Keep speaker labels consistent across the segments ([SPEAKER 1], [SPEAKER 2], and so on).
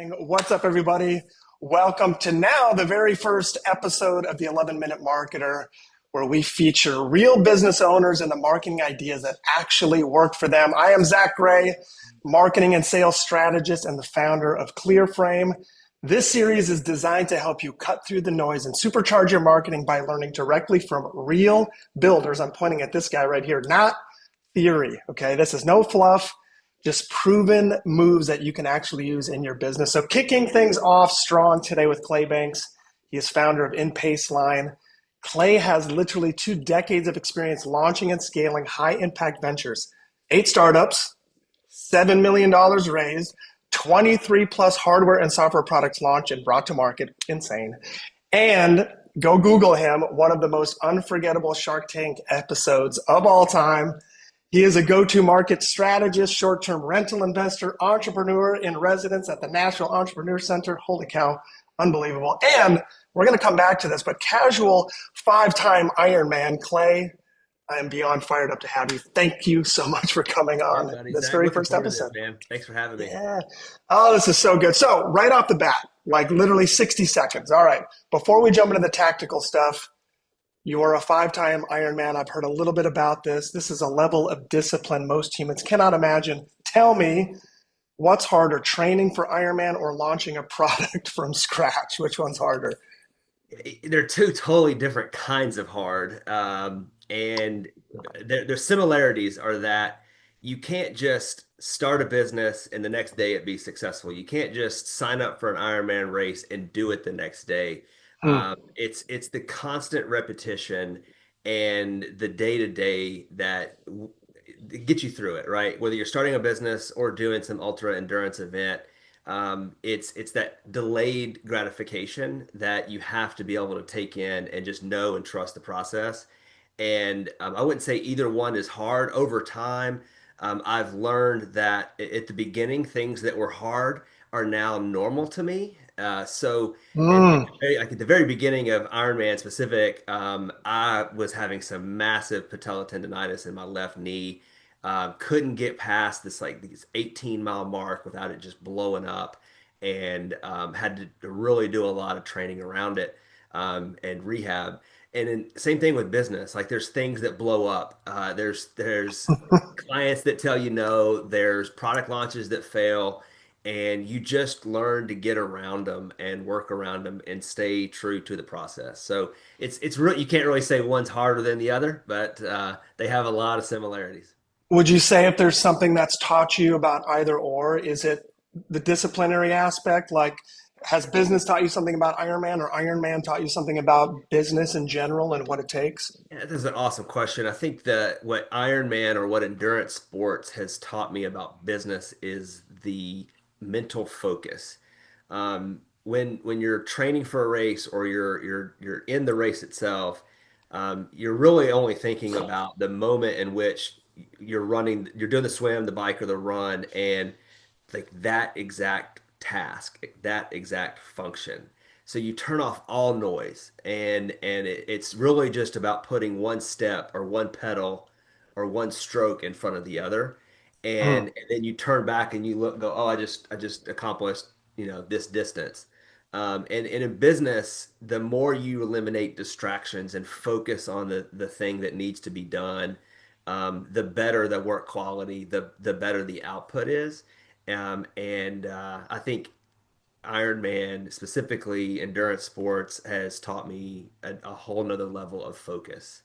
[SPEAKER 1] What's up, everybody? Welcome to now the very first episode of the 11-Minute Marketer, where we feature real business owners and the marketing ideas that actually work for them. I am Zach Gray, marketing and sales strategist and the founder of clearFRAME. This series is designed to help you cut through the noise and supercharge your marketing by learning directly from real builders. I'm pointing at this guy right here, not theory, okay? This is no fluff. Just proven moves that you can actually use in your business. So kicking things off strong today with Clay Banks. He is founder of InPaceline. Clay has literally 2 decades of experience launching and scaling high impact ventures. 8 startups, $7 million raised, 23 plus hardware and software products launched and brought to market. Insane. And go Google him, one of the most unforgettable Shark Tank episodes of all time. He is a go-to market strategist, short-term rental investor, entrepreneur in residence at the Nashville Entrepreneur Center. Holy cow, unbelievable. And we're going to come back to this, but casual 5-time Ironman. Clay, I am beyond fired up to have you. Thank you so much for coming on this very first episode.
[SPEAKER 2] Man. Thanks for having me.
[SPEAKER 1] Yeah. Oh, this is so good. So right off the bat, like literally 60 seconds. All right. Before we jump into the tactical stuff, you are a 5-time Ironman. I've heard a little bit about this. This is a level of discipline most humans cannot imagine. Tell me, what's harder, training for Ironman or launching a product from scratch? Which one's harder?
[SPEAKER 2] They're 2 totally different kinds of hard. And their similarities are that you can't just start a business and the next day it be successful. You can't just sign up for an Ironman race and do it the next day. It's the constant repetition and the day-to-day that get you through it, right? Whether you're starting a business or doing some ultra endurance event, it's that delayed gratification that you have to be able to take in and just know and trust the process. And I wouldn't say either one is hard. Over time, I've learned that at the beginning, things that were hard are now normal to me. So like at the very beginning of Ironman specific, I was having some massive patella tendonitis in my left knee. Couldn't get past this 18-mile mark without it just blowing up, and had to really do a lot of training around it, and rehab. And then same thing with business. Like there's things that blow up. There's clients that tell you no. There's product launches that fail, and you just learn to get around them and work around them and stay true to the process. So it's really, you can't really say one's harder than the other, but they have a lot of similarities.
[SPEAKER 1] Would you say if there's something that's taught you about either or, is it the disciplinary aspect? Like, has business taught you something about Ironman, or Ironman taught you something about business in general and what it takes?
[SPEAKER 2] Yeah, this is an awesome question. I think that what Ironman or what endurance sports has taught me about business is the mental focus. When you're training for a race or you're in the race itself, you're really only thinking about the moment in which you're running, you're doing the swim, the bike, or the run, and like that exact task, that exact function. So you turn off all noise, and it's really just about putting one step or one pedal or one stroke in front of the other, and then you turn back and you look, go, oh, I just accomplished this distance. And in business, the more you eliminate distractions and focus on the thing that needs to be done, the better the work quality, the better the output is. And I think Ironman, specifically endurance sports, has taught me a whole nother level of focus.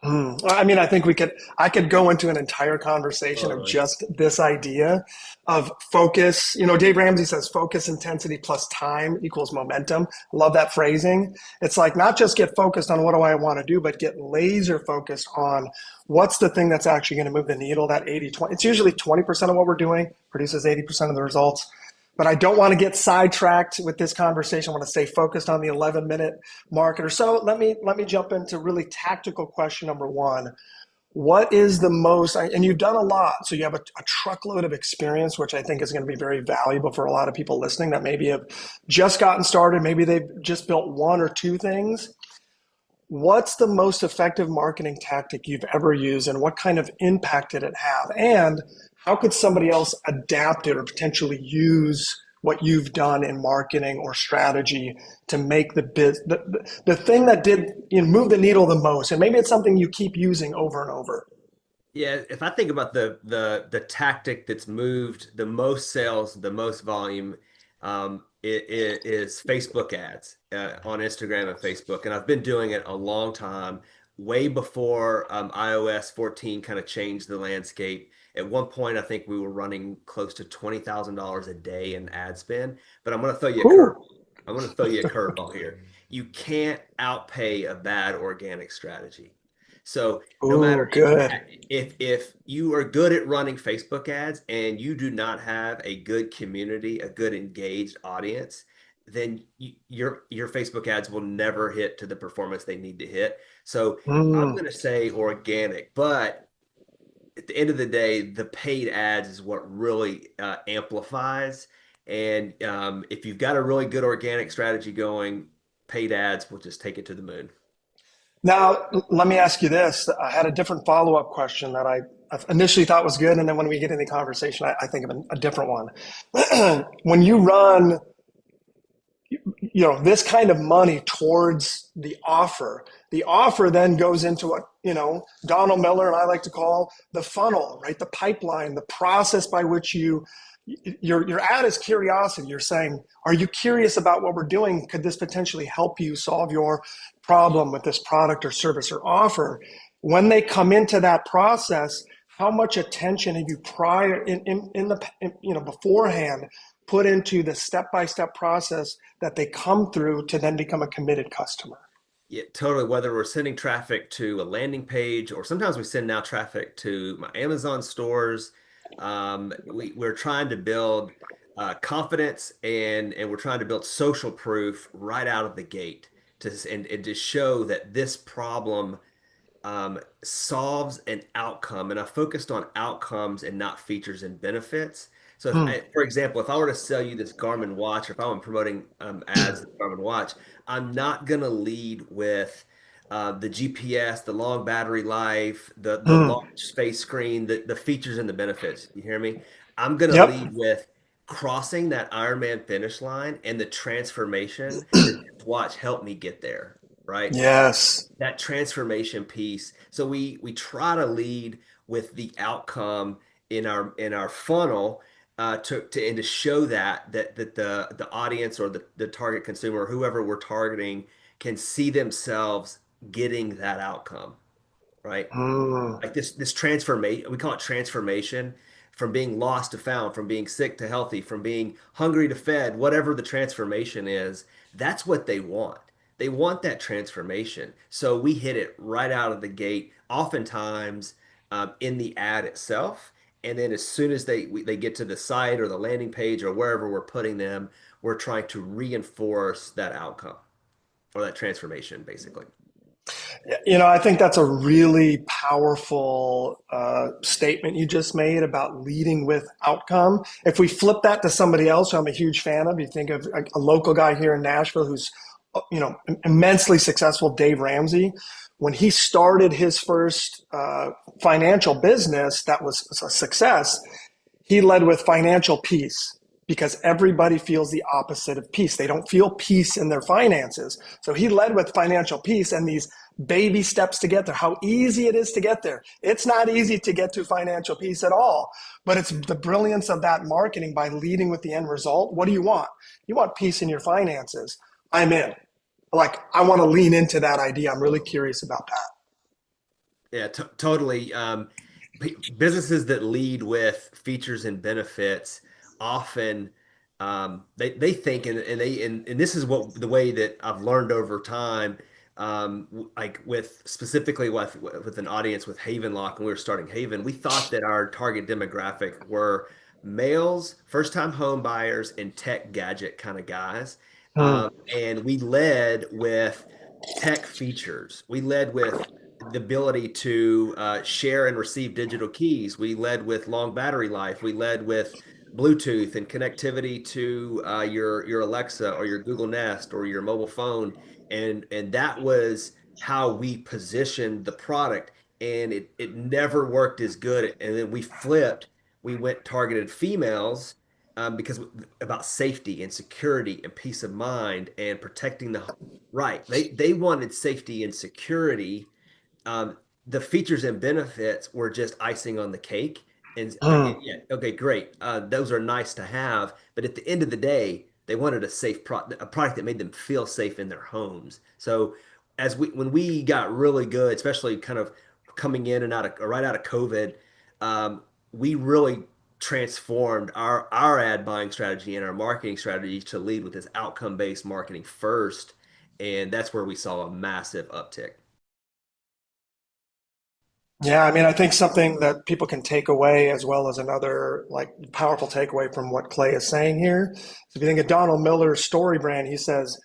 [SPEAKER 1] I mean, I could go into an entire conversation of
[SPEAKER 2] Totally.
[SPEAKER 1] just this idea of focus. You know, Dave Ramsey says focus intensity plus time equals momentum. Love that phrasing. It's like not just get focused on what do I want to do, but get laser focused on what's the thing that's actually going to move the needle, that 80-20. It's usually 20% of what we're doing produces 80% of the results. But I don't want to get sidetracked with this conversation. I want to stay focused on the 11-minute marketer. So let me jump into really tactical question number one. What is the most, and you've done a lot, so you have a truckload of experience, which I think is going to be very valuable for a lot of people listening that maybe have just gotten started. Maybe they've just built 1 or 2 things. What's the most effective marketing tactic you've ever used, and what kind of impact did it have? And how could somebody else adapt it or potentially use what you've done in marketing or strategy to make the thing that did move the needle the most? And maybe it's something you keep using over and over.
[SPEAKER 2] Yeah, if I think about the tactic that's moved the most sales, the most volume, it is Facebook ads on Instagram and Facebook, and I've been doing it a long time, way before iOS 14 kind of changed the landscape. At one point, I think we were running close to $20,000 a day in ad spend. But I'm going to throw you a curve.
[SPEAKER 1] Whew.
[SPEAKER 2] I'm going to throw you a curveball here. You can't outpay a bad organic strategy. So no
[SPEAKER 1] Ooh,
[SPEAKER 2] matter
[SPEAKER 1] good.
[SPEAKER 2] if you are good at running Facebook ads and you do not have a good community, a good engaged audience, then your Facebook ads will never hit to the performance they need to hit. So I'm
[SPEAKER 1] Mm.
[SPEAKER 2] going to say organic, but at the end of the day, the paid ads is what really amplifies. And if you've got a really good organic strategy going, paid ads will just take it to the moon.
[SPEAKER 1] Now, let me ask you this. I had a different follow-up question that I initially thought was good, and then when we get into the conversation, I think of a different one. When you run, this kind of money towards the offer then goes into what Donald Miller and I like to call the funnel, right? The pipeline, the process by which your ad is curiosity. You're saying, are you curious about what we're doing? Could this potentially help you solve your problem with this product or service or offer? When they come into that process, how much attention have you prior beforehand put into the step-by-step process that they come through to then become a committed customer?
[SPEAKER 2] Yeah, totally. Whether we're sending traffic to a landing page or sometimes we send now traffic to my Amazon stores, we're trying to build confidence and we're trying to build social proof right out of the gate and to show that this problem solves an outcome, and I focused on outcomes and not features and benefits. So,
[SPEAKER 1] Hmm.
[SPEAKER 2] for example, if I were to sell you this Garmin watch, or if I were promoting ads the Garmin watch, I'm not going to lead with the GPS, the long battery life, the
[SPEAKER 1] Hmm.
[SPEAKER 2] large space screen, the features and the benefits. You hear me? I'm going to
[SPEAKER 1] Yep.
[SPEAKER 2] lead with crossing that Ironman finish line and the transformation that this watch helped me get there, right?
[SPEAKER 1] Yes.
[SPEAKER 2] That transformation piece. So we try to lead with the outcome in our funnel and to show that the audience or the target consumer or whoever we're targeting can see themselves getting that outcome, right?
[SPEAKER 1] Hmm.
[SPEAKER 2] Like this transformation, we call it transformation from being lost to found, from being sick to healthy, from being hungry to fed, whatever the transformation is, that's what they want. They want that transformation. So we hit it right out of the gate, oftentimes in the ad itself. And then as soon as they get to the site or the landing page or wherever we're putting them, we're trying to reinforce that outcome or that transformation, basically.
[SPEAKER 1] I think that's a really powerful statement you just made about leading with outcome. If we flip that to somebody else who I'm a huge fan of, you think of a local guy here in Nashville who's, immensely successful, Dave Ramsey. When he started his first financial business that was a success, he led with financial peace because everybody feels the opposite of peace. They don't feel peace in their finances. So he led with financial peace and these baby steps to get there, how easy it is to get there. It's not easy to get to financial peace at all, but it's the brilliance of that marketing by leading with the end result. What do you want? You want peace in your finances. I'm in. Like, I want to lean into that idea. I'm really curious about that.
[SPEAKER 2] Yeah, totally. Businesses that lead with features and benefits often they think and this is what the way that I've learned over time. Like with specifically with an audience with Haven Lock when we were starting Haven, we thought that our target demographic were males, first-time home buyers, and tech gadget kind of guys.
[SPEAKER 1] Hmm.
[SPEAKER 2] And we led with tech features. We led with the ability to share and receive digital keys. We led with long battery life. We led with Bluetooth and connectivity to your Alexa or your Google Nest or your mobile phone, and that was how we positioned the product. And it never worked as good. And then we flipped. We went targeted females because about safety and security and peace of mind and protecting the right. They wanted safety and security. um, the features and benefits were just icing on the cake. And
[SPEAKER 1] Hmm.
[SPEAKER 2] yeah, okay, great. Those are nice to have, but at the end of the day, they wanted a product that made them feel safe in their homes. So when we got really good, especially kind of coming in and out of right out of COVID, we really transformed our ad buying strategy and our marketing strategy to lead with this outcome-based marketing first, and that's where we saw a massive uptick.
[SPEAKER 1] Yeah, I mean, I think something that people can take away as well as another like powerful takeaway from what Clay is saying here. So if you think of Donald Miller's story brand, he says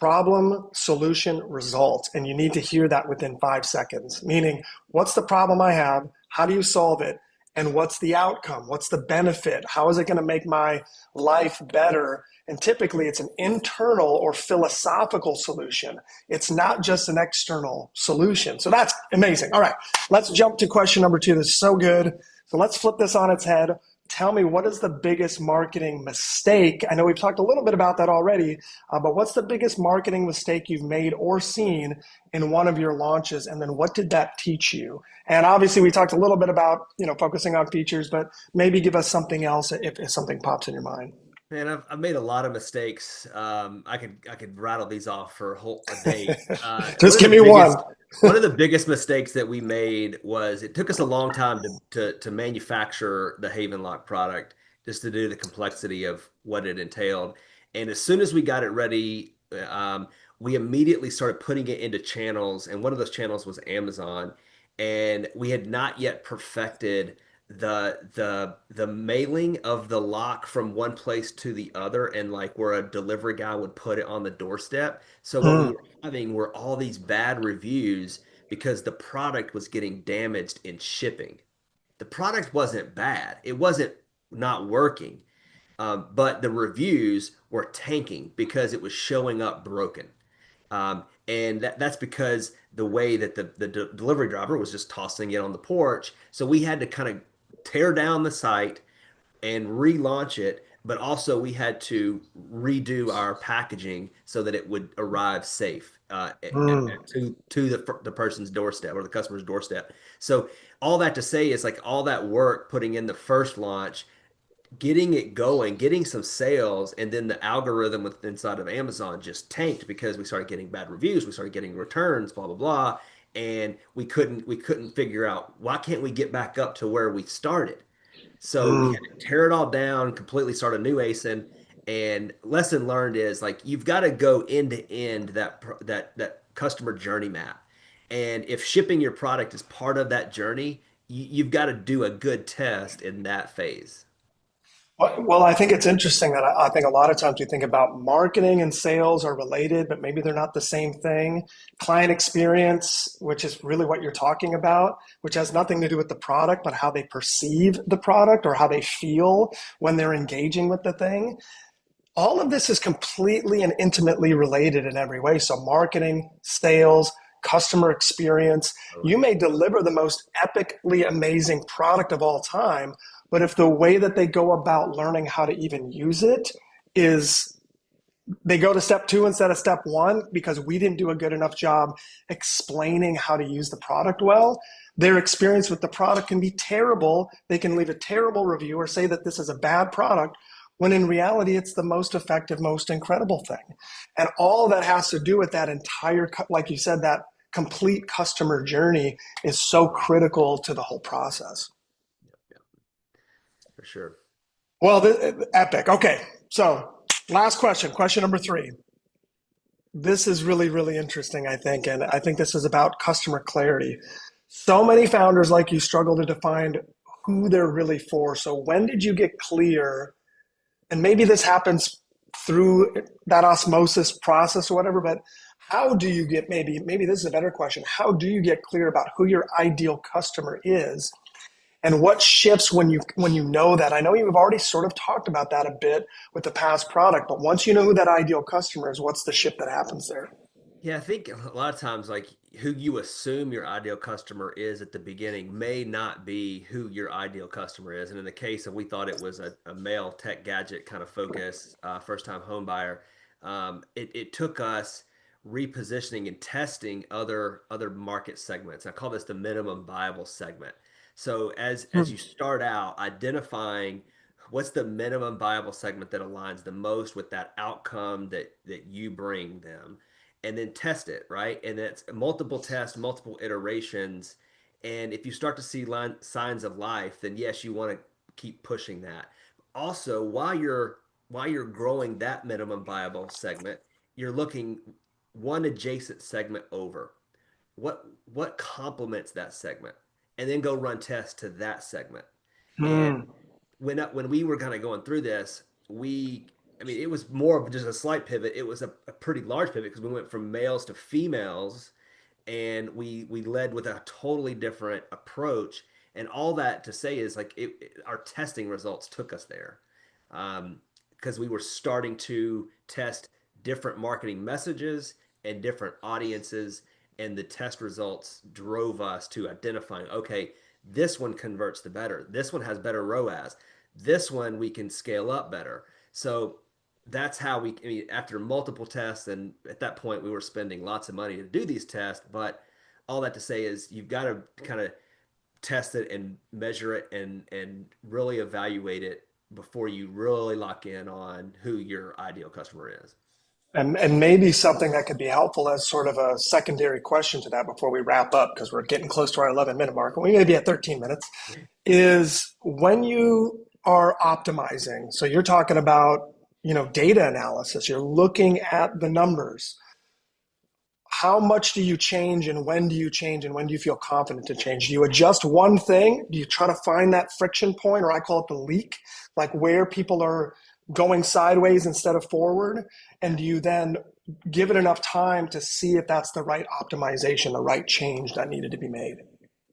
[SPEAKER 1] problem, solution, result. And you need to hear that within 5 seconds, meaning what's the problem I have? How do you solve it? And what's the outcome? What's the benefit? How is it going to make my life better? And typically it's an internal or philosophical solution. It's not just an external solution. So that's amazing. All right, let's jump to question number two. This is so good. So let's flip this on its head. Tell me, what is the biggest marketing mistake? I know we've talked a little bit about that already, but what's the biggest marketing mistake you've made or seen in one of your launches? And then what did that teach you? And obviously, we talked a little bit about focusing on features, but maybe give us something else if something pops in your mind.
[SPEAKER 2] Man, I've made a lot of mistakes. I could rattle these off for a day.
[SPEAKER 1] Just give me one.
[SPEAKER 2] One of the biggest mistakes that we made was it took us a long time to manufacture the Haven Lock product, just to do the complexity of what it entailed. And as soon as we got it ready, we immediately started putting it into channels, and one of those channels was Amazon. And we had not yet perfected the mailing of the lock from one place to the other, and like where a delivery guy would put it on the doorstep. So what we
[SPEAKER 1] Hmm.
[SPEAKER 2] were having were all these bad reviews because the product was getting damaged in shipping. The product wasn't bad. It wasn't not working. But the reviews were tanking because it was showing up broken. And that's because the way that the delivery driver was just tossing it on the porch. So we had to kind of tear down the site and relaunch it, but also we had to redo our packaging so that it would arrive safe
[SPEAKER 1] Hmm.
[SPEAKER 2] to the person's doorstep or the customer's doorstep. So all that to say is like all that work putting in the first launch, getting it going, getting some sales, and then the algorithm inside of Amazon just tanked because we started getting bad reviews, we started getting returns, blah blah blah, and we couldn't figure out why can't we get back up to where we started. So we
[SPEAKER 1] Hmm.
[SPEAKER 2] had to tear it all down, completely start a new ASIN. And lesson learned is like you've got to go end to end that customer journey map. And if shipping your product is part of that journey, you've got to do a good test in that phase.
[SPEAKER 1] Well, I think it's interesting that I think a lot of times we think about marketing and sales are related, but maybe they're not the same thing. Client experience, which is really what you're talking about, which has nothing to do with the product, but how they perceive the product or how they feel when they're engaging with the thing. All of this is completely and intimately related in every way. So, marketing, sales, customer experience, you may deliver the most epically amazing product of all time, but if the way that they go about learning how to even use it is they go to step two instead of step one because we didn't do a good enough job explaining how to use the product well, their experience with the product can be terrible. They can leave a terrible review or say that this is a bad product when in reality it's the most effective, most incredible thing. And all that has to do with that entire, like you said, that complete customer journey is so critical to the whole process.
[SPEAKER 2] Yeah, for sure.
[SPEAKER 1] Well, epic. Okay, so last question, question number three. This is really, really interesting, I think. And I think this is about customer clarity. So many founders like you struggle to define who they're really for. So when did you get clear? And maybe this happens through that osmosis process or whatever, but how do you get, maybe this is a better question. How do you get clear about who your ideal customer is? And what shifts when you know that? I know you've already sort of talked about that a bit with the past product, but once you know who that ideal customer is, what's the shift that happens there?
[SPEAKER 2] Yeah, I think a lot of times, like who you assume your ideal customer is at the beginning may not be who your ideal customer is. And in the case of we thought it was a male tech gadget kind of focus, first time home buyer, it took us repositioning and testing other market segments. I call this the minimum viable segment. So as
[SPEAKER 1] Hmm.
[SPEAKER 2] you start out identifying what's the minimum viable segment that aligns the most with that outcome that you bring them, and then test it, right? And it's multiple tests, multiple iterations. And if you start to see signs of life, then yes, you want to keep pushing that. Also, while you're growing that minimum viable segment, you're looking one adjacent segment over. What complements that segment? And then go run tests to that segment. And
[SPEAKER 1] Hmm.
[SPEAKER 2] when we were kind of going through this, I mean, it was more of just a slight pivot. It was a pretty large pivot because we went from males to females, and we led with a totally different approach. And all that to say is like our testing results took us there, because we were starting to test different marketing messages and different audiences, and the test results drove us to identifying, okay, this one converts the better. This one has better ROAS. This one we can scale up better. So that's how I mean, after multiple tests, and at that point we were spending lots of money to do these tests, but all that to say is you've got to kind of test it and measure it and really evaluate it before you really lock in on who your ideal customer is.
[SPEAKER 1] And maybe something that could be helpful as sort of a secondary question to that before we wrap up, because we're getting close to our 11-minute mark, and we may be at 13 minutes, is when you are optimizing. So you're talking about, data analysis. You're looking at the numbers. How much do you change, and when do you change, and when do you feel confident to change? Do you adjust one thing? Do you try to find that friction point, or I call it the leak, like where people are going sideways instead of forward? And do you then give it enough time to see if that's the right optimization, the right change that needed to be made?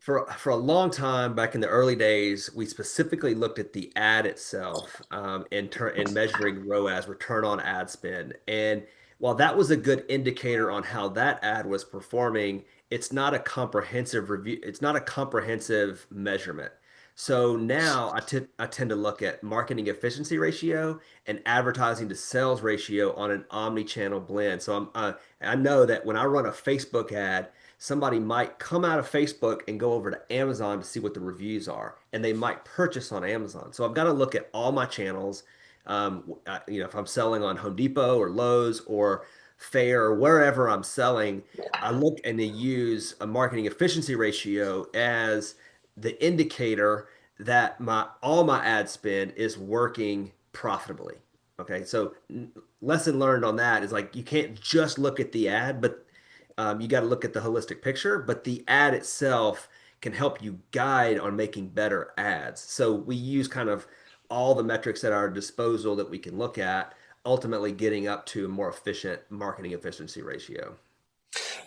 [SPEAKER 2] For a long time back in the early days, we specifically looked at the ad itself, in measuring ROAS, return on ad spend. And while that was a good indicator on how that ad was performing, it's not a comprehensive review. It's not a comprehensive measurement. So now I tend to look at marketing efficiency ratio and advertising to sales ratio on an omni-channel blend. So I know that when I run a Facebook ad, somebody might come out of Facebook and go over to Amazon to see what the reviews are, and they might purchase on Amazon. So I've got to look at all my channels. If I'm selling on Home Depot or Lowe's or Fair or wherever I'm selling, I look and they use a marketing efficiency ratio as the indicator that my all my ad spend is working profitably. Okay, so lesson learned on that is like you can't just look at the ad, but you got to look at the holistic picture, but the ad itself can help you guide on making better ads. So we use kind of all the metrics at our disposal that we can look at, ultimately getting up to a more efficient marketing efficiency ratio.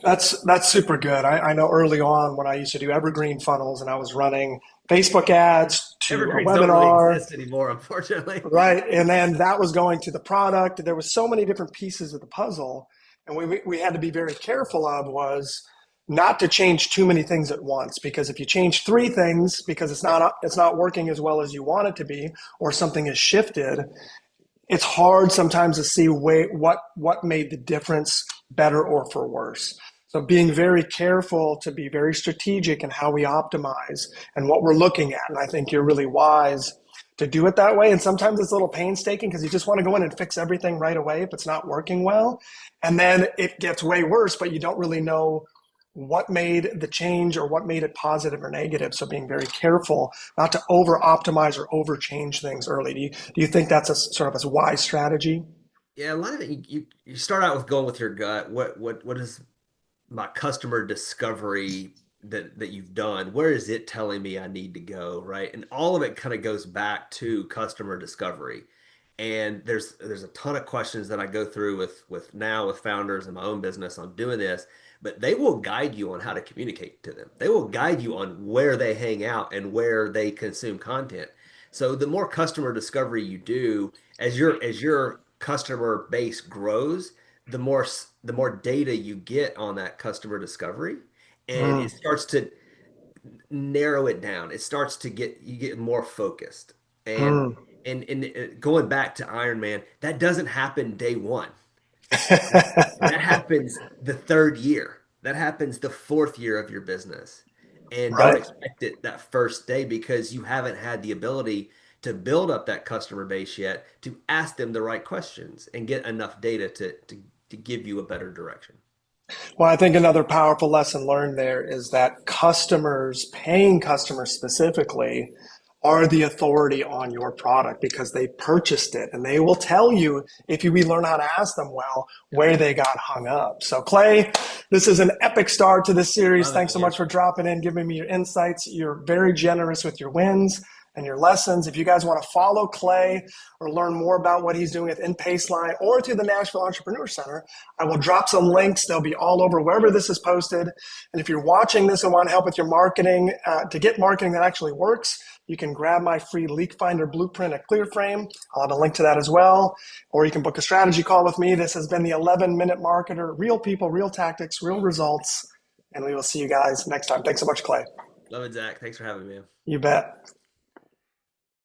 [SPEAKER 1] That's super good. I know early on when I used to do evergreen funnels and I was running Facebook ads to a
[SPEAKER 2] Evergreens don't really
[SPEAKER 1] webinar,
[SPEAKER 2] exist anymore, unfortunately.
[SPEAKER 1] right? And then that was going to the product. There was so many different pieces of the puzzle, and we had to be very careful of was not to change too many things at once, because if you change three things because it's not working as well as you want it to be, or something has shifted, it's hard sometimes to see what made the difference better or for worse. So being very careful to be very strategic in how we optimize and what we're looking at. And I think you're really wise to do it that way. And sometimes it's a little painstaking because you just want to go in and fix everything right away if it's not working well. And then it gets way worse, but you don't really know what made the change or what made it positive or negative. So being very careful not to over optimize or over change things early. Do you think that's a sort of a wise strategy?
[SPEAKER 2] Yeah, a lot of it, you start out with going with your gut. What is my customer discovery that you've done? Where is it telling me I need to go, right? And all of it kind of goes back to customer discovery. And there's a ton of questions that I go through with founders in my own business on doing this, but they will guide you on how to communicate to them. They will guide you on where they hang out and where they consume content. So the more customer discovery you do, as your customer base grows, the more data you get on that customer discovery, and
[SPEAKER 1] Mm,
[SPEAKER 2] it starts to narrow it down. It starts to get you get more focused. And
[SPEAKER 1] mm.
[SPEAKER 2] going back to Iron Man, that doesn't happen day one. That happens the third year. That happens the fourth year of your business. And don't
[SPEAKER 1] Right.
[SPEAKER 2] expect it that first day because you haven't had the ability to build up that customer base yet to ask them the right questions and get enough data to give you a better direction.
[SPEAKER 1] Well, I think another powerful lesson learned there is that customers, paying customers specifically, are the authority on your product because they purchased it and they will tell you if you learn how to ask them well
[SPEAKER 2] Yep.
[SPEAKER 1] where they got hung up. So, Clay, this is an epic start to this series.
[SPEAKER 2] Love it,
[SPEAKER 1] Thanks so
[SPEAKER 2] man.
[SPEAKER 1] much for dropping in, giving me your insights. You're very generous with your wins and your lessons. If you guys want to follow Clay or learn more about what he's doing at InPaceline or through the Nashville Entrepreneur Center, I will drop some links. They'll be all over wherever this is posted. And if you're watching this and want help with your marketing, to get marketing that actually works, you can grab my free leak finder blueprint at clearFRAME. I'll have a link to that as well. Or you can book a strategy call with me. This has been the 11-minute marketer, real people, real tactics, real results. And we will see you guys next time. Thanks so much, Clay.
[SPEAKER 2] Love it, Zach. Thanks for having me, man.
[SPEAKER 1] You bet.